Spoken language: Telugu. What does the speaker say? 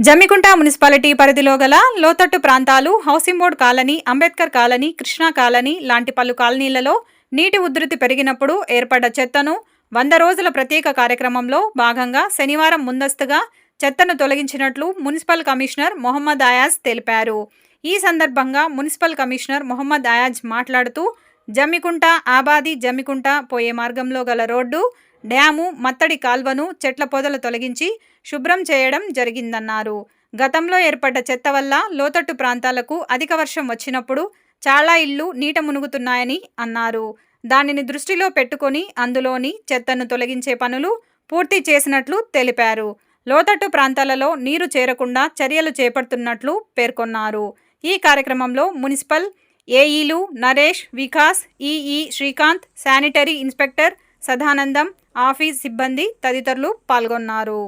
జమ్మికుంట మున్సిపాలిటీ పరిధిలో గల లోతట్టు ప్రాంతాలు housing board colony, Ambedkar colony, Krishna colony లాంటి పలు కాలనీలలో నీటి ఉధృతి పెరిగినప్పుడు ఏర్పడ్డ చెత్తను 100 రోజుల ప్రత్యేక కార్యక్రమంలో భాగంగా శనివారం ముందస్తుగా చెత్తను తొలగించినట్లు మున్సిపల్ కమిషనర్ మొహమ్మద్ అయాజ్ తెలిపారు. ఈ సందర్భంగా మున్సిపల్ కమిషనర్ మొహమ్మద్ అయాజ్ మాట్లాడుతూ జమ్మికుంట ఆబాది జమ్మికుంట పోయే మార్గంలో గల రోడ్డు, డ్యాము, మత్తడి కాల్వను చెట్ల పొదలు తొలగించి శుభ్రం చేయడం జరిగిందన్నారు. గతంలో ఏర్పడ్డ చెత్త వల్ల లోతట్టు ప్రాంతాలకు అధిక వర్షం వచ్చినప్పుడు చాలా ఇళ్లు నీట మునుగుతున్నాయని అన్నారు. దానిని దృష్టిలో పెట్టుకొని అందులోని చెత్తను తొలగించే పనులు పూర్తి చేసినట్లు తెలిపారు. లోతట్టు ప్రాంతాలలో నీరు చేరకుండా చర్యలు చేపడుతున్నట్లు పేర్కొన్నారు. ఈ కార్యక్రమంలో మున్సిపల్ ఏఈలు Naresh, Vikas, EE Srikanth, sanitary inspector Sadanandam, office సిబ్బంది తదితరులు పాల్గొన్నారు.